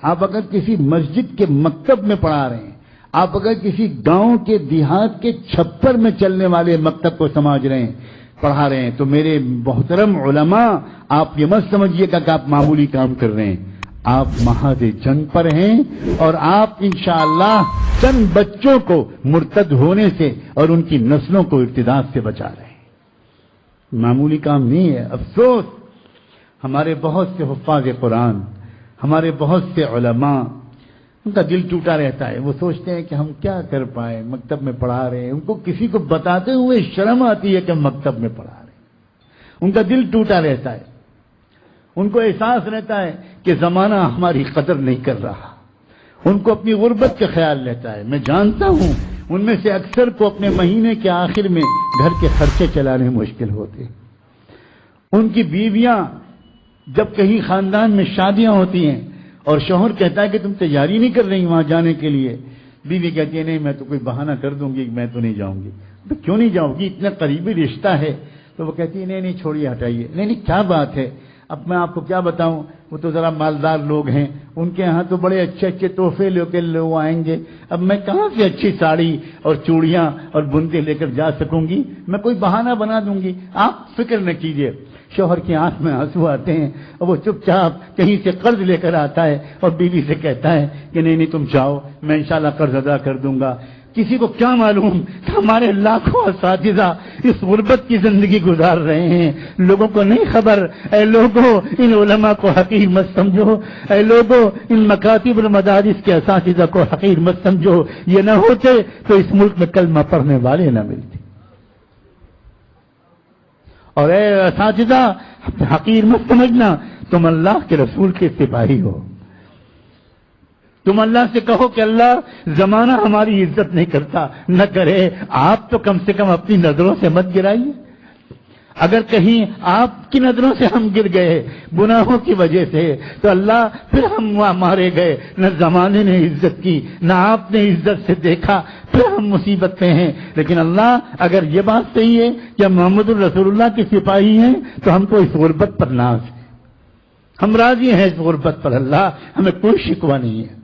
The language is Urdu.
آپ اگر کسی مسجد کے مکتب میں پڑھا رہے ہیں، آپ اگر کسی گاؤں کے دیہات کے چھپر میں چلنے والے مکتب کو سمجھ رہے ہیں، پڑھا رہے ہیں، تو میرے محترم علماء آپ یہ مت سمجھیے گا کہ آپ معمولی کام کر رہے ہیں، آپ محاذ جنگ پر ہیں، اور آپ انشاءاللہ چند بچوں کو مرتد ہونے سے اور ان کی نسلوں کو ارتداد سے بچا رہے ہیں۔ معمولی کام نہیں ہے۔ افسوس، ہمارے بہت سے حفاظ قرآن، ہمارے بہت سے علماء، ان کا دل ٹوٹا رہتا ہے، وہ سوچتے ہیں کہ ہم کیا کر پائیں، مکتب میں پڑھا رہے ہیں، ان کو کسی کو بتاتے ہوئے شرم آتی ہے کہ ہم مکتب میں پڑھا رہے ہیں، ان کا دل ٹوٹا رہتا ہے، ان کو احساس رہتا ہے کہ زمانہ ہماری قدر نہیں کر رہا، ان کو اپنی غربت کا خیال رہتا ہے۔ میں جانتا ہوں ان میں سے اکثر کو اپنے مہینے کے آخر میں گھر کے خرچے چلانے مشکل ہوتے ہیں۔ ان کی بیویاں جب کہیں خاندان میں شادیاں ہوتی ہیں اور شوہر کہتا ہے کہ تم تیاری نہیں کر رہی وہاں جانے کے لیے، بیوی کہتی ہے نہیں میں تو کوئی بہانہ کر دوں گی، میں تو نہیں جاؤں گی۔ تو کیوں نہیں جاؤ گی؟ اتنا قریبی رشتہ ہے۔ تو وہ کہتی ہے نہیں چھوڑیے، ہٹائیے۔ نہیں کیا بات ہے، اب میں آپ کو کیا بتاؤں، وہ تو ذرا مالدار لوگ ہیں، ان کے ہاں تو بڑے اچھے اچھے تحفے لے کے لوگ آئیں گے، اب میں کہاں سے اچھی ساڑی اور چوڑیاں اور بنتے لے کر جا سکوں گی، میں کوئی بہانہ بنا دوں گی۔ آپ فکر نہ کیجیے۔ شوہر کی آنکھ میں آنسو آتے ہیں اور وہ چپ چاپ کہیں سے قرض لے کر آتا ہے اور بیوی سے کہتا ہے کہ نہیں تم جاؤ، میں انشاءاللہ قرض ادا کر دوں گا۔ کسی کو کیا معلوم کہ ہمارے لاکھوں اساتذہ اس غربت کی زندگی گزار رہے ہیں، لوگوں کو نہیں خبر۔ اے لوگوں، ان علماء کو حقیر مت سمجھو، اے لوگوں ان مکاتب المدارس کے اساتذہ کو حقیر مت سمجھو، یہ نہ ہوتے تو اس ملک میں کلمہ پڑھنے والے نہ ملتے۔ اور اے اساتذہ حقیر مت سمجھنا، تم اللہ کے رسول کے سپاہی ہو، تم اللہ سے کہو کہ اللہ زمانہ ہماری عزت نہیں کرتا، نہ کرے، آپ تو کم سے کم اپنی نظروں سے مت گرائیے۔ اگر کہیں آپ کی نظروں سے ہم گر گئے گناہوں کی وجہ سے تو اللہ پھر ہم وہاں مارے گئے، نہ زمانے نے عزت کی نہ آپ نے عزت سے دیکھا، پھر ہم مصیبت میں ہیں۔ لیکن اللہ اگر یہ بات صحیح ہے کہ ہم محمد الرسول اللہ کے سپاہی ہیں تو ہم کو اس غربت پر ناز ہے، ہم راضی ہیں اس غربت پر، اللہ ہمیں کوئی شکوہ نہیں ہے۔